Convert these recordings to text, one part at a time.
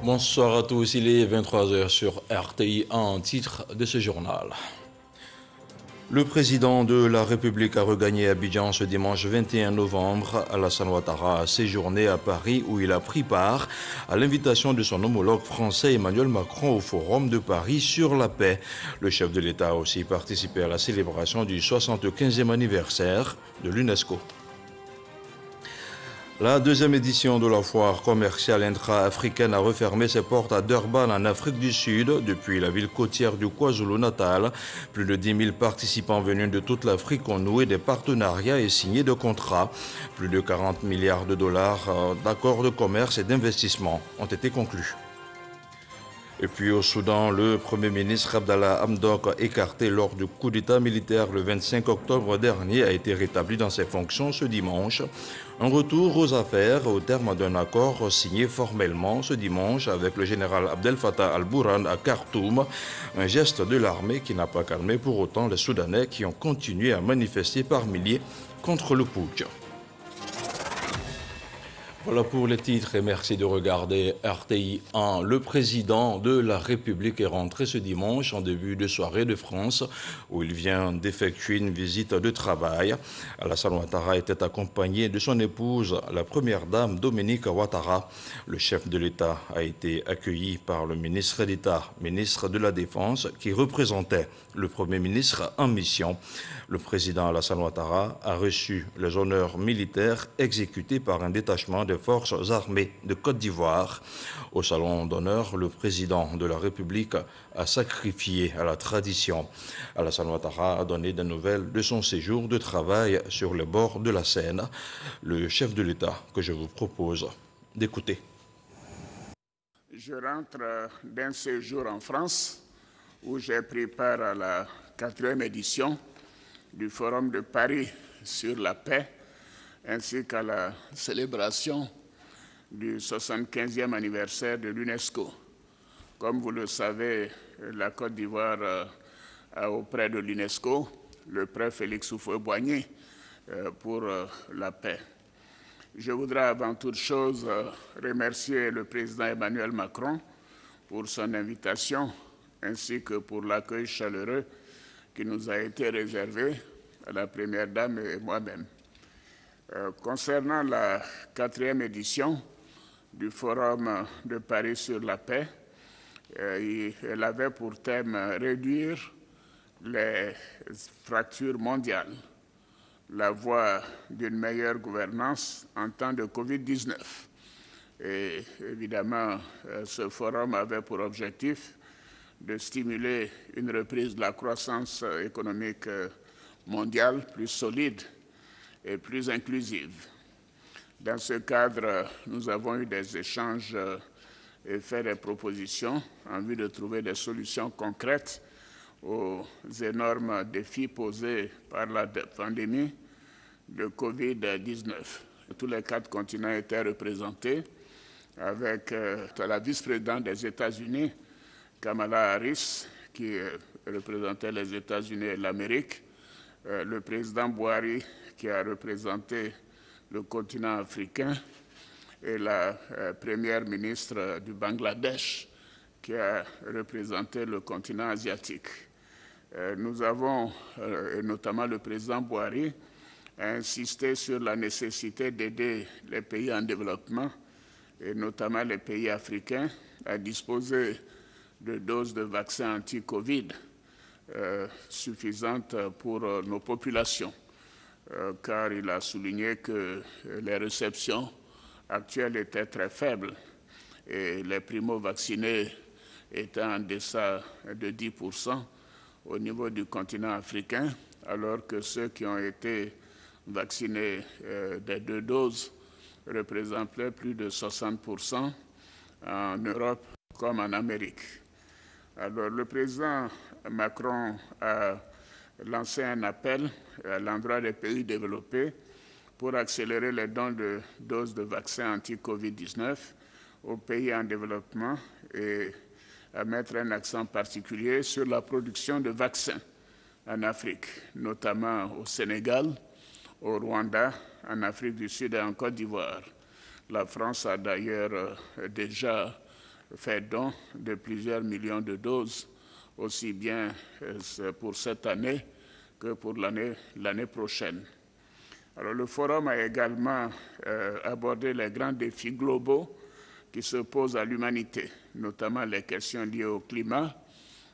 Bonsoir à tous, il est 23 heures sur RTI en titre de ce journal. Le président de la République a regagné Abidjan ce dimanche 21 novembre. Alassane Ouattara a séjourné à Paris où il a pris part à l'invitation de son homologue français Emmanuel Macron au Forum de Paris sur la paix. Le chef de l'État a aussi participé à la célébration du 75e anniversaire de l'UNESCO. La deuxième édition de la foire commerciale intra-africaine a refermé ses portes à Durban, en Afrique du Sud, depuis la ville côtière du KwaZulu-Natal. Plus de 10 000 participants venus de toute l'Afrique ont noué des partenariats et signé des contrats. Plus de 40 milliards de dollars d'accords de commerce et d'investissement ont été conclus. Et puis au Soudan, le Premier ministre Abdallah Hamdok, écarté lors du coup d'État militaire le 25 octobre dernier, a été rétabli dans ses fonctions ce dimanche. Un retour aux affaires au terme d'un accord signé formellement ce dimanche avec le général Abdel Fattah al-Burhan à Khartoum. Un geste de l'armée qui n'a pas calmé pour autant les Soudanais qui ont continué à manifester par milliers contre le putsch. Voilà pour les titres et merci de regarder RTI 1. Le président de la République est rentré ce dimanche en début de soirée de France où il vient d'effectuer une visite de travail. Alassane Ouattara était accompagné de son épouse, la première dame Dominique Ouattara. Le chef de l'État a été accueilli par le ministre d'État, ministre de la Défense, qui représentait le Premier ministre en mission. Le président Alassane Ouattara a reçu les honneurs militaires exécutés par un détachement des forces armées de Côte d'Ivoire. Au salon d'honneur, le président de la République a sacrifié à la tradition. Alassane Ouattara a donné des nouvelles de son séjour de travail sur les bords de la Seine. Le chef de l'État que je vous propose d'écouter. Je rentre d'un séjour en France où j'ai pris part à la 4e édition du Forum de Paris sur la paix, ainsi qu'à la célébration du 75e anniversaire de l'UNESCO. Comme vous le savez, la Côte d'Ivoire a auprès de l'UNESCO le prix Félix Houphouët-Boigny pour la paix. Je voudrais avant toute chose remercier le président Emmanuel Macron pour son invitation, ainsi que pour l'accueil chaleureux qui nous a été réservé à la Première Dame et moi-même. Concernant la 4e édition du Forum de Paris sur la paix, elle avait pour thème réduire les fractures mondiales, la voie d'une meilleure gouvernance en temps de Covid-19. Et évidemment, ce forum avait pour objectif de stimuler une reprise de la croissance économique mondiale plus solide et plus inclusive. Dans ce cadre, nous avons eu des échanges et fait des propositions en vue de trouver des solutions concrètes aux énormes défis posés par la pandémie de Covid-19. Tous les 4 continents étaient représentés avec la vice-présidente des États-Unis, Kamala Harris, qui représentait les États-Unis et l'Amérique, le président Buhari, qui a représenté le continent africain, et la première ministre du Bangladesh, qui a représenté le continent asiatique. Nous avons, et notamment le président Buhari, insisté sur la nécessité d'aider les pays en développement, et notamment les pays africains, à disposer de doses de vaccins anti-Covid suffisantes pour nos populations, car il a souligné que les réceptions actuelles étaient très faibles et les primo-vaccinés étaient en deçà de 10% au niveau du continent africain, alors que ceux qui ont été vaccinés des 2 doses représentaient plus de 60% en Europe comme en Amérique. Alors, le président Macron a lancé un appel à l'endroit des pays développés pour accélérer les dons de doses de vaccins anti-Covid-19 aux pays en développement et à mettre un accent particulier sur la production de vaccins en Afrique, notamment au Sénégal, au Rwanda, en Afrique du Sud et en Côte d'Ivoire. La France a d'ailleurs déjà fait don de plusieurs millions de doses, aussi bien pour cette année que pour l'année prochaine. Alors, le forum a également abordé les grands défis globaux qui se posent à l'humanité, notamment les questions liées au climat,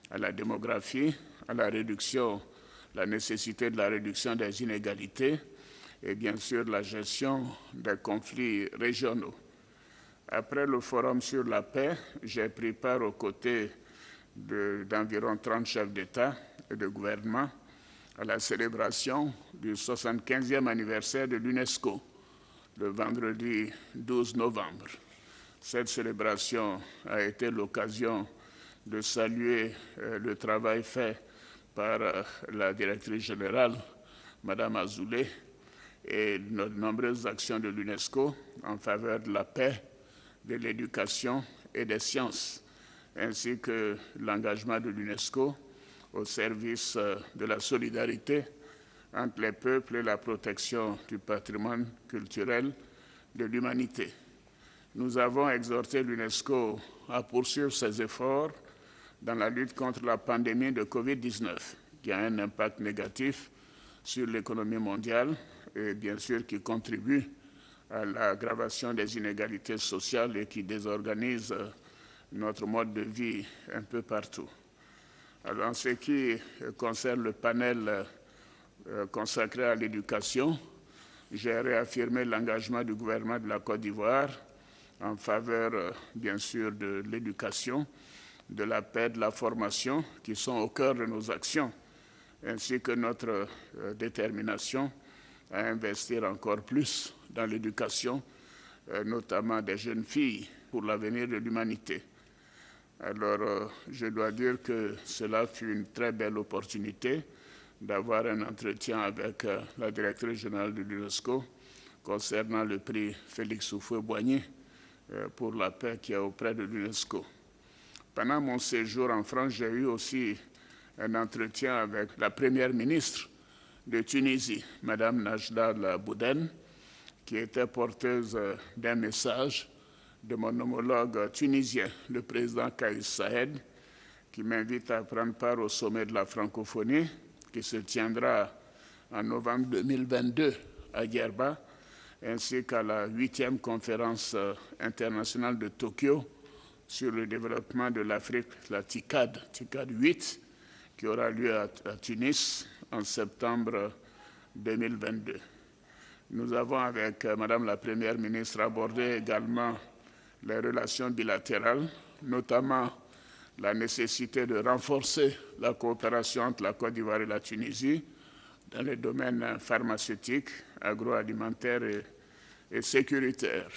à la démographie, à la nécessité de la réduction des inégalités et bien sûr la gestion des conflits régionaux. Après le forum sur la paix, j'ai pris part aux côtés d'environ 30 chefs d'État et de gouvernement à la célébration du 75e anniversaire de l'UNESCO, le vendredi 12 novembre. Cette célébration a été l'occasion de saluer le travail fait par la directrice générale, Mme Azoulay, et de nombreuses actions de l'UNESCO en faveur de la paix, de l'éducation et des sciences, ainsi que l'engagement de l'UNESCO au service de la solidarité entre les peuples et la protection du patrimoine culturel de l'humanité. Nous avons exhorté l'UNESCO à poursuivre ses efforts dans la lutte contre la pandémie de Covid-19, qui a un impact négatif sur l'économie mondiale et bien sûr qui contribue à l'aggravation des inégalités sociales et qui désorganise notre mode de vie un peu partout. Alors, en ce qui concerne le panel consacré à l'éducation, j'ai réaffirmé l'engagement du gouvernement de la Côte d'Ivoire en faveur, bien sûr, de l'éducation, de la paix, de la formation, qui sont au cœur de nos actions, ainsi que notre détermination à investir encore plus dans l'éducation, notamment des jeunes filles, pour l'avenir de l'humanité. Alors, je dois dire que cela fut une très belle opportunité d'avoir un entretien avec la directrice générale de l'UNESCO concernant le prix Félix Houphouët-Boigny pour la paix qui est auprès de l'UNESCO. Pendant mon séjour en France, j'ai eu aussi un entretien avec la première ministre de Tunisie, Mme Najda Bouden, qui était porteuse d'un message de mon homologue tunisien, le président Kais Saied, qui m'invite à prendre part au sommet de la francophonie qui se tiendra en novembre 2022 à Djerba, ainsi qu'à la 8e conférence internationale de Tokyo sur le développement de l'Afrique, la TICAD 8, qui aura lieu à Tunis en septembre 2022. Nous avons, avec Madame la Première ministre, abordé également les relations bilatérales, notamment la nécessité de renforcer la coopération entre la Côte d'Ivoire et la Tunisie dans les domaines pharmaceutiques, agroalimentaires et sécuritaires.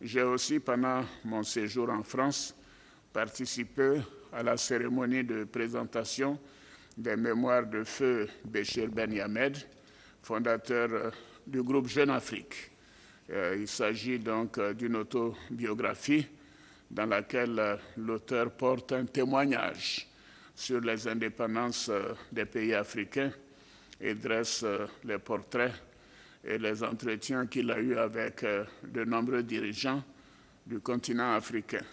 J'ai aussi, pendant mon séjour en France, participé à la cérémonie de présentation des mémoires de feu Béchir Ben Yamed, fondateur du groupe Jeune Afrique. Il s'agit donc d'une autobiographie dans laquelle l'auteur porte un témoignage sur les indépendances des pays africains et dresse les portraits et les entretiens qu'il a eus avec de nombreux dirigeants du continent africain.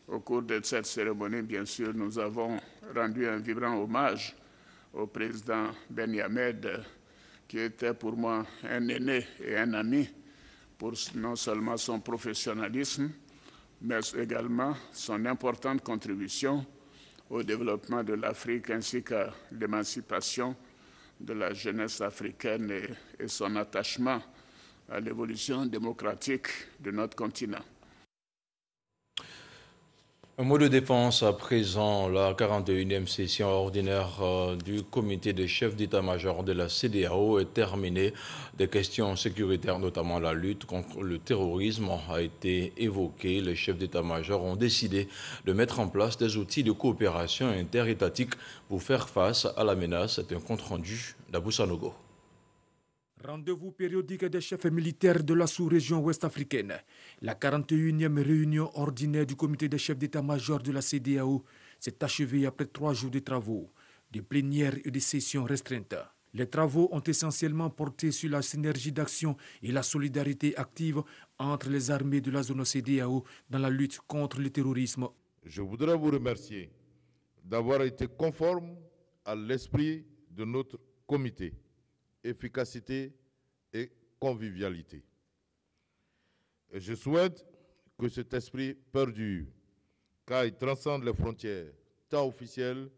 Au cours de cette cérémonie, bien sûr, nous avons rendu un vibrant hommage au président Ben Yamed, qui était pour moi un aîné et un ami pour non seulement son professionnalisme, mais également son importante contribution au développement de l'Afrique ainsi qu'à l'émancipation de la jeunesse africaine et son attachement à l'évolution démocratique de notre continent. Un mot de défense à présent, la 41e session ordinaire du comité des chefs d'état-major de la CEDEAO est terminée. Des questions sécuritaires, notamment la lutte contre le terrorisme, a été évoquée. Les chefs d'état-major ont décidé de mettre en place des outils de coopération interétatique pour faire face à la menace. C'est un compte-rendu d'Abou Sanogo. Rendez-vous périodique des chefs militaires de la sous-région ouest-africaine. La 41e réunion ordinaire du comité des chefs d'état-major de la CEDEAO s'est achevée après 3 jours de travaux, de plénières et de sessions restreintes. Les travaux ont essentiellement porté sur la synergie d'action et la solidarité active entre les armées de la zone CEDEAO dans la lutte contre le terrorisme. Je voudrais vous remercier d'avoir été conforme à l'esprit de notre comité, efficacité et convivialité. Et je souhaite que cet esprit perdure, car il transcende les frontières, tant officielles,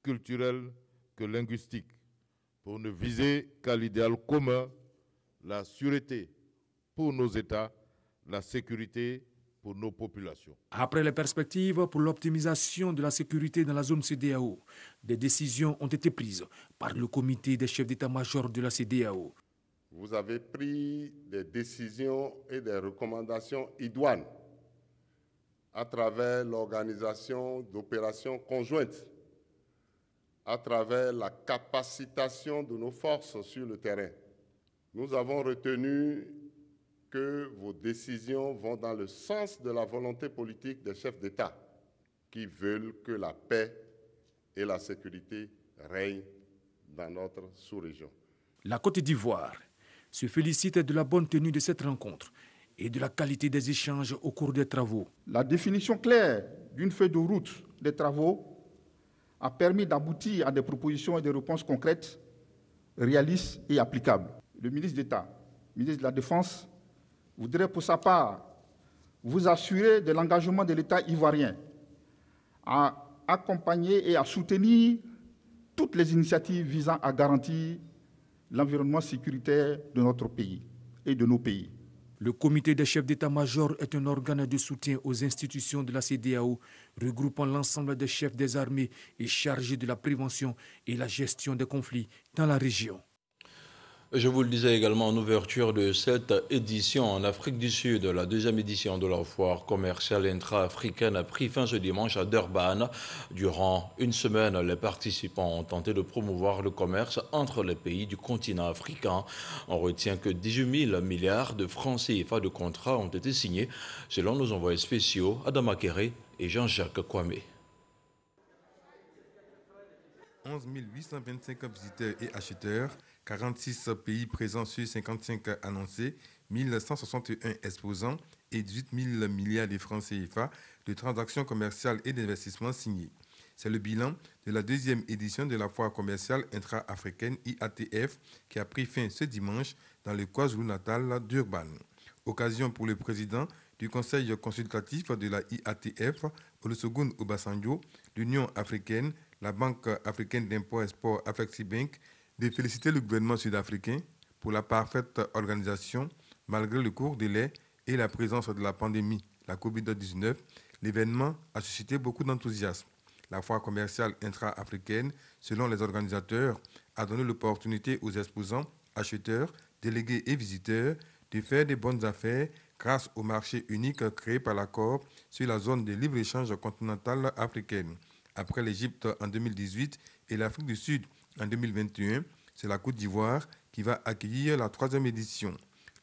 culturelles que linguistiques, pour ne viser qu'à l'idéal commun, la sûreté pour nos États, la sécurité pour nos populations. Après les perspectives pour l'optimisation de la sécurité dans la zone CEDEAO, des décisions ont été prises par le comité des chefs d'état-major de la CEDEAO. Vous avez pris des décisions et des recommandations idoines à travers l'organisation d'opérations conjointes, à travers la capacitation de nos forces sur le terrain. Nous avons retenu que vos décisions vont dans le sens de la volonté politique des chefs d'État qui veulent que la paix et la sécurité règnent dans notre sous-région. La Côte d'Ivoire se félicite de la bonne tenue de cette rencontre et de la qualité des échanges au cours des travaux. La définition claire d'une feuille de route des travaux a permis d'aboutir à des propositions et des réponses concrètes, réalistes et applicables. Le ministre d'État, ministre de la Défense, voudrait pour sa part vous assurer de l'engagement de l'État ivoirien à accompagner et à soutenir toutes les initiatives visant à garantir l'environnement sécuritaire de notre pays et de nos pays. Le comité des chefs d'état-major est un organe de soutien aux institutions de la CEDEAO, regroupant l'ensemble des chefs des armées et chargé de la prévention et la gestion des conflits dans la région. Je vous le disais également en ouverture de cette édition en Afrique du Sud. La deuxième édition de la foire commerciale intra-africaine a pris fin ce dimanche à Durban. Durant une semaine, les participants ont tenté de promouvoir le commerce entre les pays du continent africain. On retient que 18 000 milliards de francs CFA de contrats ont été signés, selon nos envoyés spéciaux Adama Kéré et Jean-Jacques Kwame. 11 825 visiteurs et acheteurs, 46 pays présents sur 55 annoncés, 1161 exposants et 18 000 milliards de francs CFA de transactions commerciales et d'investissements signés. C'est le bilan de la deuxième édition de la foire commerciale intra-africaine IATF qui a pris fin ce dimanche dans le KwaZulu-Natal d'Urban. Occasion pour le président du conseil consultatif de la IATF, Olusegun Obasanjo, l'Union africaine, la Banque africaine d'import-export Afreximbank, de féliciter le gouvernement sud-africain pour la parfaite organisation malgré le court délai et la présence de la pandémie, la COVID-19. L'événement a suscité beaucoup d'enthousiasme. La foire commerciale intra-africaine, selon les organisateurs, a donné l'opportunité aux exposants, acheteurs, délégués et visiteurs de faire des bonnes affaires grâce au marché unique créé par l'accord sur la zone de libre-échange continentale africaine. Après l'Égypte en 2018 et l'Afrique du Sud en 2021, c'est la Côte d'Ivoire qui va accueillir la 3e édition.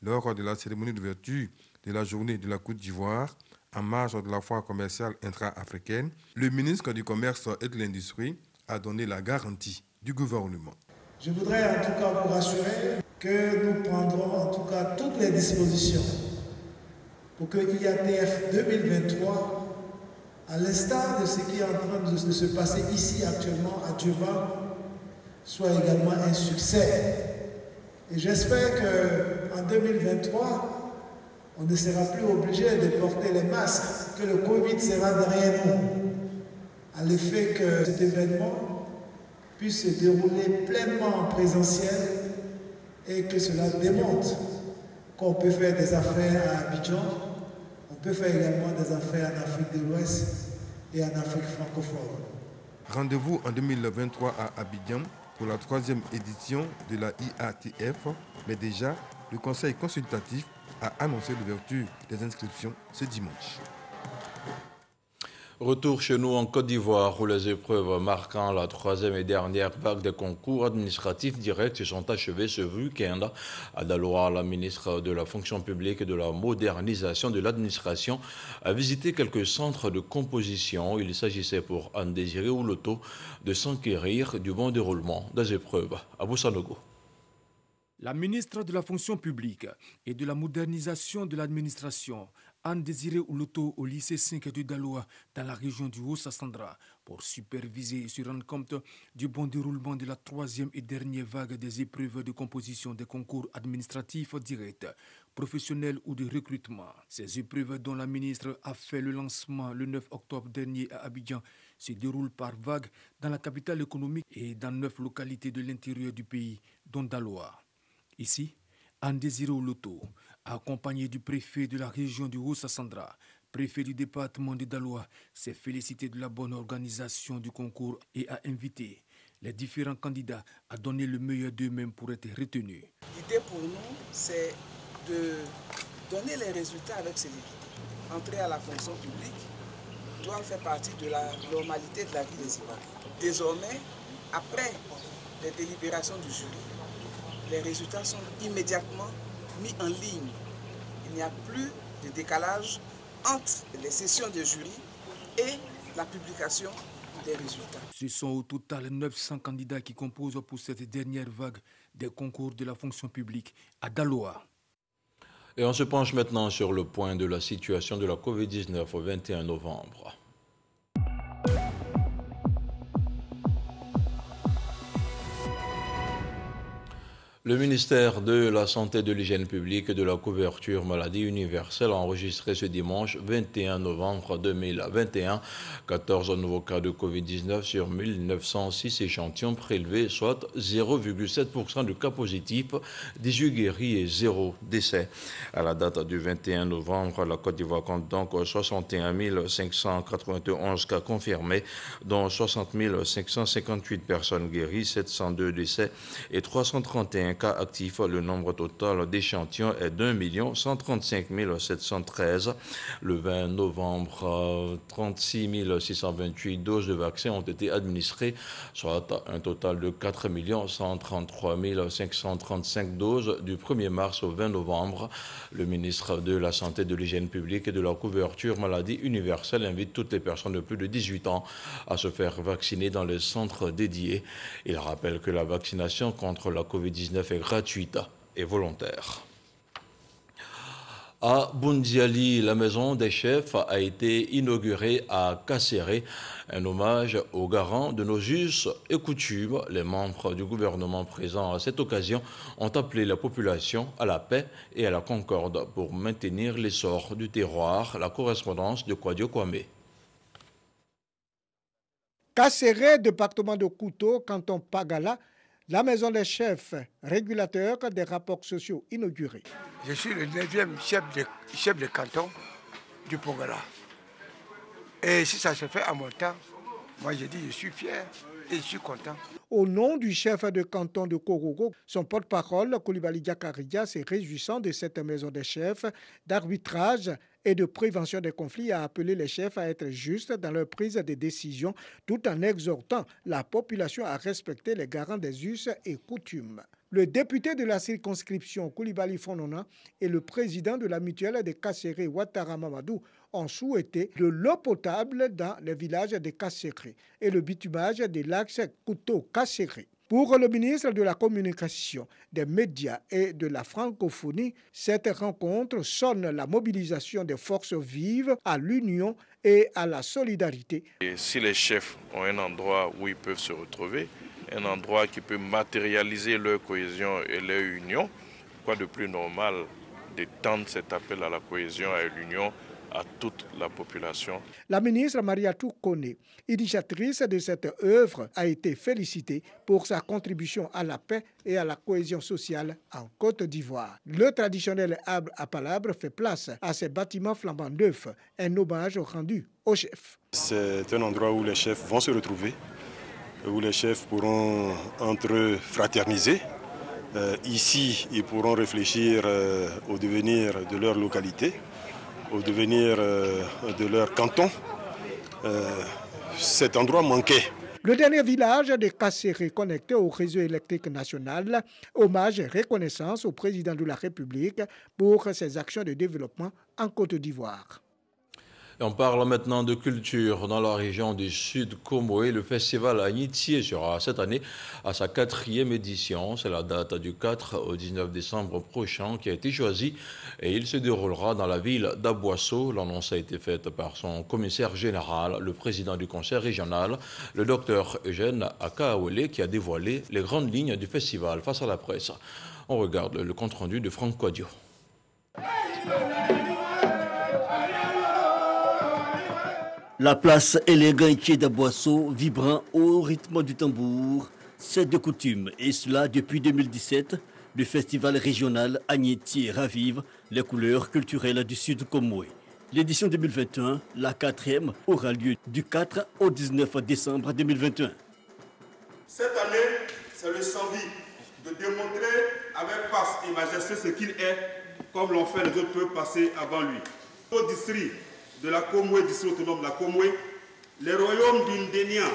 Lors de la cérémonie d'ouverture de la journée de la Côte d'Ivoire, en marge de la foire commerciale intra-africaine, le ministre du Commerce et de l'Industrie a donné la garantie du gouvernement. Je voudrais en tout cas vous rassurer que nous prendrons en tout cas toutes les dispositions pour que l'IATF 2023, à l'instar de ce qui est en train de se passer ici actuellement à Durban, soit également un succès. Et j'espère qu'en 2023, on ne sera plus obligé de porter les masques, que le Covid sera derrière nous, à l'effet que cet événement puisse se dérouler pleinement en présentiel et que cela démontre qu'on peut faire des affaires à Abidjan, on peut faire également des affaires en Afrique de l'Ouest et en Afrique francophone. Rendez-vous en 2023 à Abidjan pour la 3e édition de la IATF, mais déjà, le Conseil consultatif a annoncé l'ouverture des inscriptions ce dimanche. Retour chez nous en Côte d'Ivoire où les épreuves marquant la troisième et dernière vague des concours administratifs directs se sont achevées ce week-end. À Daloa, la ministre de la fonction publique et de la modernisation de l'administration a visité quelques centres de composition. Il s'agissait pour Anne-Désirée Ouloto de s'enquérir du bon déroulement des épreuves. Abou Sanogo. La ministre de la fonction publique et de la modernisation de l'administration, Anne-Désirée Ouloto, au lycée 5 de Daloa, dans la région du Haut-Sassandra, pour superviser et se rendre compte du bon déroulement de la troisième et dernière vague des épreuves de composition des concours administratifs directs, professionnels ou de recrutement. Ces épreuves dont la ministre a fait le lancement le 9 octobre dernier à Abidjan se déroulent par vague dans la capitale économique et dans 9 localités de l'intérieur du pays, dont Daloa. Ici, Anne-Désirée Ouloto, accompagné du préfet de la région du Haut-Sassandra, préfet du département de Daloa, s'est félicité de la bonne organisation du concours et a invité les différents candidats à donner le meilleur d'eux-mêmes pour être retenus. L'idée pour nous, c'est de donner les résultats avec célébrité. Entrer à la fonction publique doit faire partie de la normalité de la vie des Ivoiriens. Désormais, après les délibérations du jury, les résultats sont immédiatement mis en ligne. Il n'y a plus de décalage entre les sessions de jury et la publication des résultats. Ce sont au total 900 candidats qui composent pour cette dernière vague des concours de la fonction publique à Daloa. Et on se penche maintenant sur le point de la situation de la Covid-19 au 21 novembre. Le ministère de la Santé, de l'Hygiène publique et de la couverture maladie universelle a enregistré ce dimanche 21 novembre 2021 14 nouveaux cas de Covid-19 sur 1906 échantillons prélevés, soit 0,7% de cas positifs, 18 guéris et 0 décès. À la date du 21 novembre, la Côte d'Ivoire compte donc 61 591 cas confirmés, dont 60 558 personnes guéries, 702 décès et 331 cas actifs. Le nombre total d'échantillons est d'1 135 713. Le 20 novembre, 36 628 doses de vaccins ont été administrées, soit un total de 4 133 535 doses du 1er mars au 20 novembre. Le ministre de la Santé, de l'Hygiène publique et de la couverture maladie universelle invite toutes les personnes de plus de 18 ans à se faire vacciner dans les centres dédiés. Il rappelle que la vaccination contre la Covid-19 est gratuite et volontaire. À Boundiali, la maison des chefs a été inaugurée à Kasséré, un hommage aux garants de nos us et coutumes. Les membres du gouvernement présents à cette occasion ont appelé la population à la paix et à la concorde pour maintenir l'essor du terroir. La correspondance de Kwadio Kwame. Kasséré, département de Kouto, canton Pagala, la maison des chefs, régulateur des rapports sociaux inaugurés. Je suis le 9e chef de canton du Pogala. Et si ça se fait à mon temps, moi je dis je suis fier et je suis content. Au nom du chef de canton de Korogo, son porte-parole, Koulibaly Diakaria, s'est réjouissant de cette maison des chefs, d'arbitrage et de prévention des conflits, a appelé les chefs à être justes dans leur prise de décision, tout en exhortant la population à respecter les garants des us et coutumes. Le député de la circonscription, Koulibaly Fonona, et le président de la mutuelle de Kasséré, Ouattara Mamadou, ont souhaité de l'eau potable dans les villages de Kasséré et le bitumage de l'axe Kouto-Kasséré. Pour le ministre de la Communication, des médias et de la francophonie, cette rencontre sonne la mobilisation des forces vives à l'union et à la solidarité. Et si les chefs ont un endroit où ils peuvent se retrouver, un endroit qui peut matérialiser leur cohésion et leur union, quoi de plus normal d'étendre cet appel à la cohésion et à l'union à toute la population. La ministre Mariatou Kone, initiatrice de cette œuvre, a été félicitée pour sa contribution à la paix et à la cohésion sociale en Côte d'Ivoire. Le traditionnel arbre à palabre fait place à ces bâtiments flambant neufs, un hommage rendu aux chefs. C'est un endroit où les chefs vont se retrouver, où les chefs pourront entre eux fraterniser. Ici, ils pourront réfléchir au devenir de leur localité, au devenir de leur canton, cet endroit manquait. Le dernier village de Kasséré connecté au réseau électrique national, hommage et reconnaissance au président de la République pour ses actions de développement en Côte d'Ivoire. On parle maintenant de culture. Dans la région du Sud Comoé, le festival Agnitié sera cette année à sa 4e édition. C'est la date du 4 au 19 décembre prochain qui a été choisie et il se déroulera dans la ville d'Aboisseau. L'annonce a été faite par son commissaire général, le président du conseil régional, le docteur Eugène Akaawele, qui a dévoilé les grandes lignes du festival face à la presse. On regarde le compte-rendu de Franck Quadio. La place Élégante d'Aboisseau, vibrant au rythme du tambour, c'est de coutume. Et cela depuis 2017, le festival régional Agnitié ravive les couleurs culturelles du Sud Comoé. L'édition 2021, la 4e, aura lieu du 4 au 19 décembre 2021. Cette année, c'est le samedi de démontrer avec force et majesté ce qu'il est, comme l'ont fait les autres peuples passés avant lui. Au district de la Comoé, district autonome de la Comoé, les royaumes du Ndénia,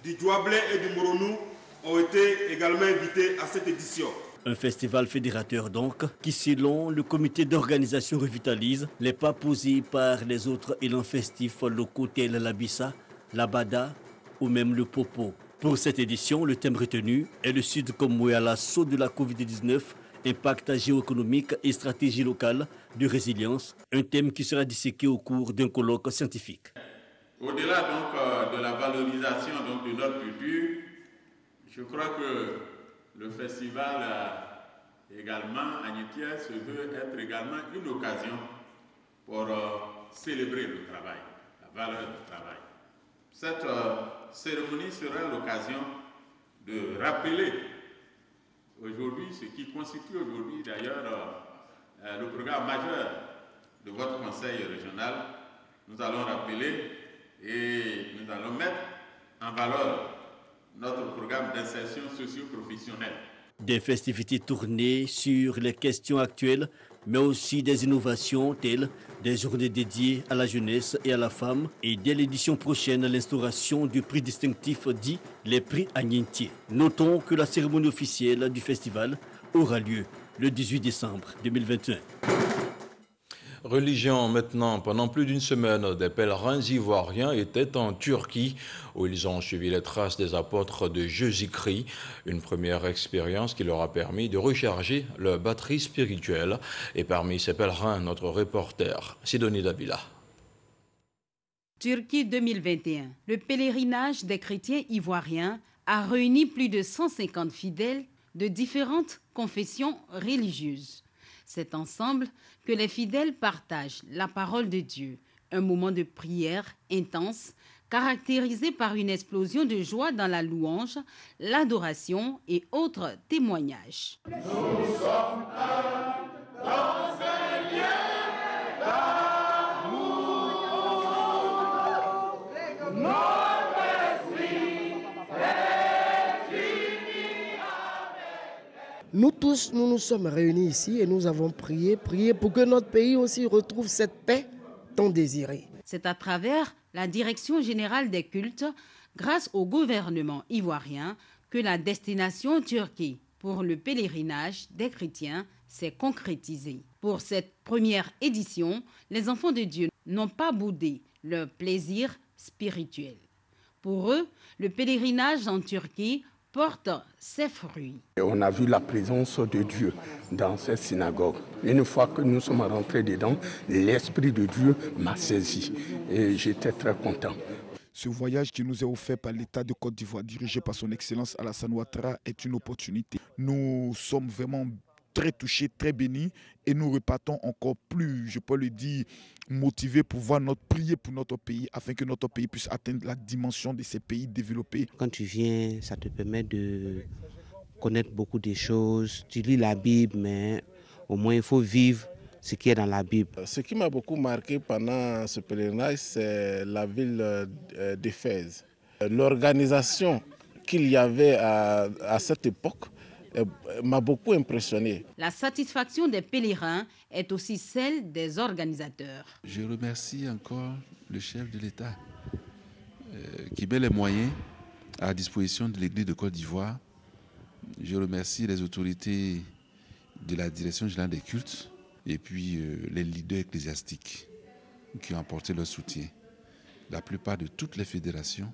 du Douablé et du Moronou ont été également invités à cette édition. Un festival fédérateur donc, qui selon le comité d'organisation revitalise les pas posés par les autres élans festifs locaux tels la Bissa, la Bada ou même le Popo. Pour cette édition, le thème retenu est le Sud Comoé à l'assaut de la Covid-19, impact géoéconomique et stratégie locale de résilience, un thème qui sera disséqué au cours d'un colloque scientifique. Au-delà donc de la valorisation donc, de notre culture, je crois que le festival également Agnitié se veut être également une occasion pour célébrer le travail, la valeur du travail. Cette cérémonie sera l'occasion de rappeler aujourd'hui, ce qui constitue aujourd'hui d'ailleurs le programme majeur de votre conseil régional, nous allons rappeler et nous allons mettre en valeur notre programme d'insertion socio-professionnelle. Des festivités tournées sur les questions actuelles, mais aussi des innovations telles des journées dédiées à la jeunesse et à la femme, et dès l'édition prochaine, l'instauration du prix distinctif dit les prix Agnitié. Notons que la cérémonie officielle du festival aura lieu le 18 décembre 2021. Religion maintenant. Pendant plus d'une semaine, des pèlerins ivoiriens étaient en Turquie où ils ont suivi les traces des apôtres de Jésus-Christ. Une première expérience qui leur a permis de recharger leur batterie spirituelle. Et parmi ces pèlerins, notre reporter Sidonie Dabila. Turquie 2021. Le pèlerinage des chrétiens ivoiriens a réuni plus de 150 fidèles de différentes confessions religieuses. C'est ensemble que les fidèles partagent la parole de Dieu, un moment de prière intense, caractérisé par une explosion de joie dans la louange, l'adoration et autres témoignages. Nous sommes un dans un lieu d'amour. Notre esprit est uni avec. Nous tous, nous nous sommes réunis ici et nous avons prié pour que notre pays aussi retrouve cette paix tant désirée. C'est à travers la Direction générale des cultes, grâce au gouvernement ivoirien, que la destination Turquie pour le pèlerinage des chrétiens s'est concrétisée. Pour cette première édition, les enfants de Dieu n'ont pas boudé leur plaisir spirituel. Pour eux, le pèlerinage en Turquie porte ses fruits. On a vu la présence de Dieu dans cette synagogue. Une fois que nous sommes rentrés dedans, l'Esprit de Dieu m'a saisi et j'étais très content. Ce voyage qui nous est offert par l'État de Côte d'Ivoire, dirigé par son Excellence Alassane Ouattara, est une opportunité. Nous sommes vraiment très touchés, très bénis et nous repartons encore plus, je peux le dire, motivés pour prier pour notre pays afin que notre pays puisse atteindre la dimension de ces pays développés. Quand tu viens, ça te permet de connaître beaucoup de choses. Tu lis la Bible, mais au moins il faut vivre ce qui est dans la Bible. Ce qui m'a beaucoup marqué pendant ce pèlerinage, c'est la ville d'Éphèse. L'organisation qu'il y avait à cette époque m'a beaucoup impressionné. La satisfaction des pèlerins est aussi celle des organisateurs. Je remercie encore le chef de l'État qui met les moyens à la disposition de l'Église de Côte d'Ivoire. Je remercie les autorités de la Direction générale des cultes et puis les leaders ecclésiastiques qui ont apporté leur soutien. La plupart de toutes les fédérations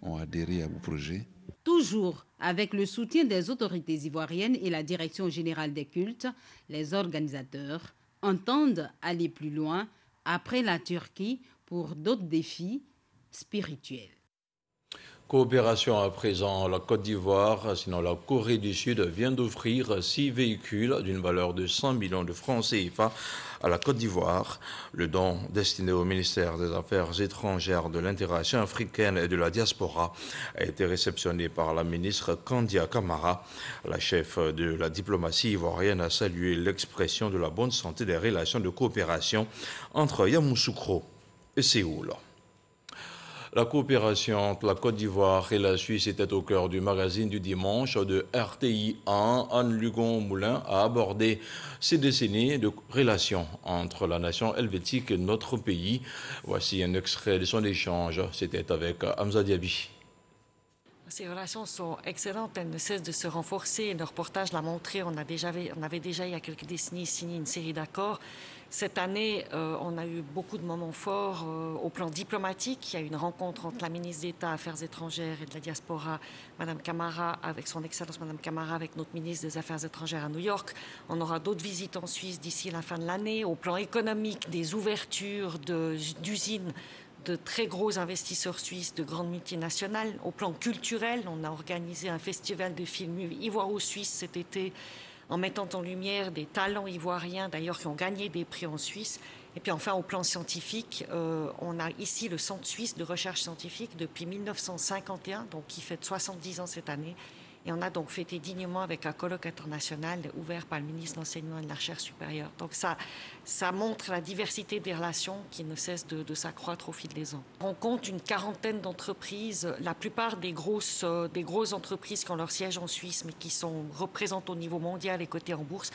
ont adhéré à vos projets. Toujours avec le soutien des autorités ivoiriennes et la Direction générale des cultes, les organisateurs entendent aller plus loin après la Turquie pour d'autres défis spirituels. Coopération à présent, la Côte d'Ivoire, sinon la Corée du Sud, vient d'offrir 6 véhicules d'une valeur de 100 millions de francs CFA à la Côte d'Ivoire. Le don destiné au ministère des Affaires étrangères, de l'intégration africaine et de la diaspora a été réceptionné par la ministre Kandia Camara. La chef de la diplomatie ivoirienne a salué l'expression de la bonne santé des relations de coopération entre Yamoussoukro et Séoul. La coopération entre la Côte d'Ivoire et la Suisse était au cœur du magazine du dimanche de RTI 1. Anne Lugon-Moulin a abordé ces décennies de relations entre la nation helvétique et notre pays. Voici un extrait de son échange. C'était avec Hamza Diaby. Ces relations sont excellentes, elles ne cessent de se renforcer. Le reportage l'a montré, on avait déjà il y a quelques décennies signé une série d'accords. Cette année, on a eu beaucoup de moments forts au plan diplomatique. Il y a eu une rencontre entre la ministre d'État, Affaires étrangères et de la diaspora, Madame Camara, avec son Excellence Madame Camara, avec notre ministre des Affaires étrangères à New York. On aura d'autres visites en Suisse d'ici la fin de l'année. Au plan économique, des ouvertures d'usines de très gros investisseurs suisses, de grandes multinationales. Au plan culturel, on a organisé un festival de films ivoiro-suisses cet été, en mettant en lumière des talents ivoiriens, d'ailleurs, qui ont gagné des prix en Suisse. Et puis enfin, au plan scientifique, on a ici le Centre suisse de recherche scientifique depuis 1951, donc qui fête 70 ans cette année. Et on a donc fêté dignement avec un colloque international ouvert par le ministre de l'Enseignement et de la Recherche supérieure. Donc ça montre la diversité des relations qui ne cessent de s'accroître au fil des ans. On compte une quarantaine d'entreprises, la plupart des grosses entreprises qui ont leur siège en Suisse, mais qui sont représentées au niveau mondial et cotées en bourse,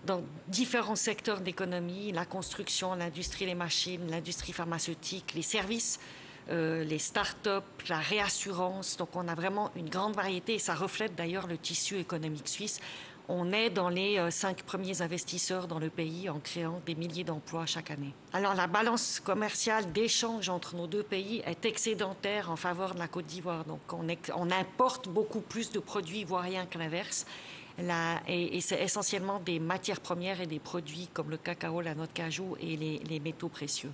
dans différents secteurs d'économie, la construction, l'industrie des machines, l'industrie pharmaceutique, les services, les start-up, la réassurance. Donc on a vraiment une grande variété et ça reflète d'ailleurs le tissu économique suisse. On est dans les 5 premiers investisseurs dans le pays en créant des milliers d'emplois chaque année. Alors la balance commerciale d'échange entre nos deux pays est excédentaire en faveur de la Côte d'Ivoire. Donc on importe beaucoup plus de produits ivoiriens que l'inverse. Et c'est essentiellement des matières premières et des produits comme le cacao, la noix de cajou et les métaux précieux.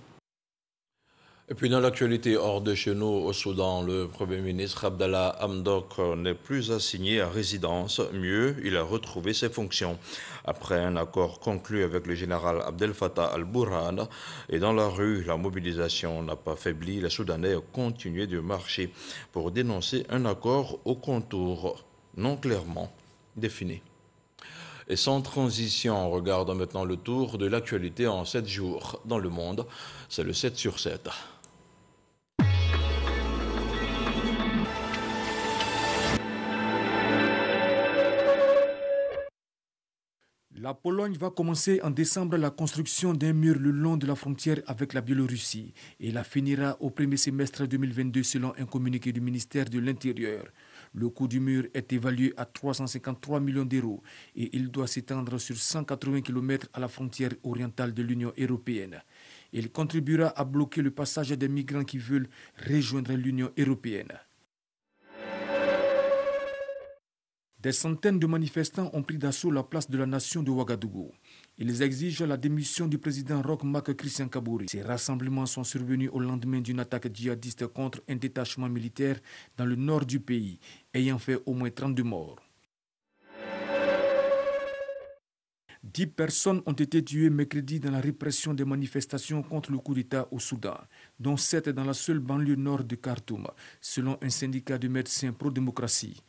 Et puis dans l'actualité hors de chez nous, au Soudan, le Premier ministre Abdallah Hamdok n'est plus assigné à résidence. Mieux, il a retrouvé ses fonctions. Après un accord conclu avec le général Abdel Fattah al-Burhan, et dans la rue, la mobilisation n'a pas faibli. Les Soudanais ont continué de marcher pour dénoncer un accord aux contours non clairement définis. Et sans transition, on regarde maintenant le tour de l'actualité en 7 jours dans le monde. C'est le 7 sur 7. La Pologne va commencer en décembre la construction d'un mur le long de la frontière avec la Biélorussie et la finira au premier semestre 2022 selon un communiqué du ministère de l'Intérieur. Le coût du mur est évalué à 353 millions d'euros et il doit s'étendre sur 180 km à la frontière orientale de l'Union européenne. Il contribuera à bloquer le passage des migrants qui veulent rejoindre l'Union européenne. Des centaines de manifestants ont pris d'assaut la place de la nation de Ouagadougou. Ils exigent la démission du président Roch Marc Christian Kabouri. Ces rassemblements sont survenus au lendemain d'une attaque djihadiste contre un détachement militaire dans le nord du pays, ayant fait au moins 32 morts. 10 personnes ont été tuées mercredi dans la répression des manifestations contre le coup d'État au Soudan, dont 7 dans la seule banlieue nord de Khartoum, selon un syndicat de médecins pro-démocratie.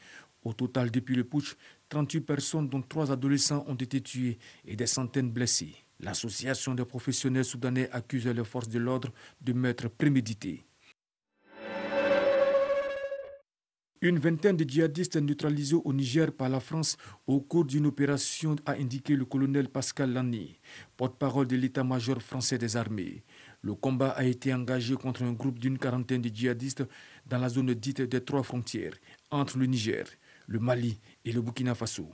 Au total, depuis le putsch, 38 personnes, dont 3 adolescents, ont été tuées et des centaines blessées. L'association des professionnels soudanais accuse les forces de l'ordre de meurtres prémédités. Une vingtaine de djihadistes neutralisés au Niger par la France au cours d'une opération, a indiqué le colonel Pascal Lani, porte-parole de l'état-major français des armées. Le combat a été engagé contre un groupe d'une quarantaine de djihadistes dans la zone dite des 3 frontières, entre le Niger, le Mali et le Burkina Faso.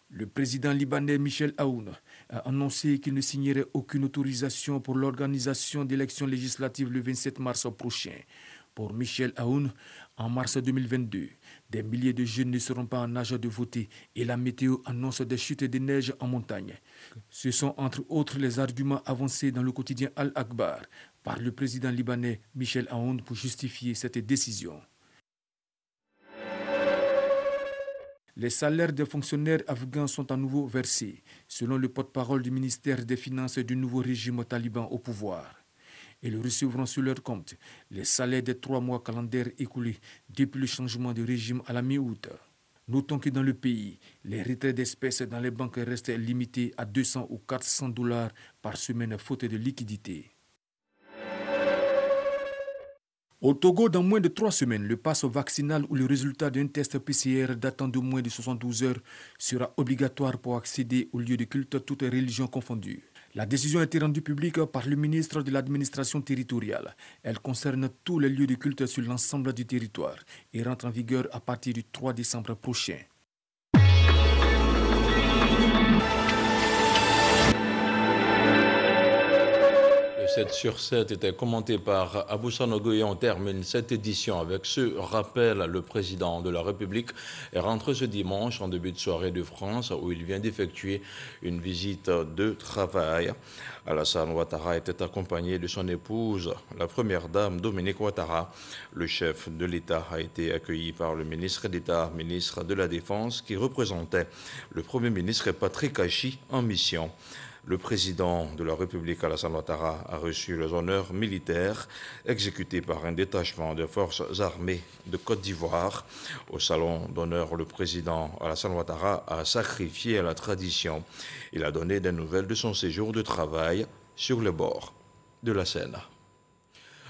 Le président libanais Michel Aoun a annoncé qu'il ne signerait aucune autorisation pour l'organisation d'élections législatives le 27 mars prochain. Pour Michel Aoun, en mars 2022, des milliers de jeunes ne seront pas en âge de voter et la météo annonce des chutes de neige en montagne. Ce sont entre autres les arguments avancés dans le quotidien Al-Akhbar par le président libanais Michel Aoun pour justifier cette décision. Les salaires des fonctionnaires afghans sont à nouveau versés, selon le porte-parole du ministère des Finances du nouveau régime taliban au pouvoir. Ils recevront sur leur compte les salaires des 3 mois calendaires écoulés depuis le changement de régime à la mi-août. Notons que dans le pays, les retraits d'espèces dans les banques restent limités à 200 ou 400 $ par semaine faute de liquidité. Au Togo, dans moins de 3 semaines, le pass vaccinal ou le résultat d'un test PCR datant de moins de 72 heures sera obligatoire pour accéder aux lieux de culte, toutes religions confondues. La décision a été rendue publique par le ministre de l'administration territoriale. Elle concerne tous les lieux de culte sur l'ensemble du territoire et rentre en vigueur à partir du 3 décembre prochain. Le 7 sur 7 était commenté par Aboussa Nogoye. On termine cette édition avec ce rappel. Le président de la République est rentré ce dimanche en début de soirée de France où il vient d'effectuer une visite de travail. Alassane Ouattara était accompagné de son épouse, la première dame Dominique Ouattara. Le chef de l'État a été accueilli par le ministre d'État, ministre de la Défense, qui représentait le Premier ministre Patrick Achi en mission. Le président de la République, Alassane Ouattara, a reçu les honneurs militaires exécutés par un détachement des forces armées de Côte d'Ivoire. Au salon d'honneur, le président Alassane Ouattara a sacrifié à la tradition. Il a donné des nouvelles de son séjour de travail sur les bords de la Seine.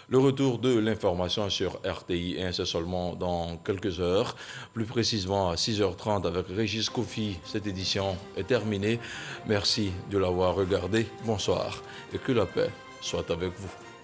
Le retour de l'information sur RTI 1, c'est seulement dans quelques heures, plus précisément à 6h30 avec Régis Kofi. Cette édition est terminée. Merci de l'avoir regardé. Bonsoir et que la paix soit avec vous.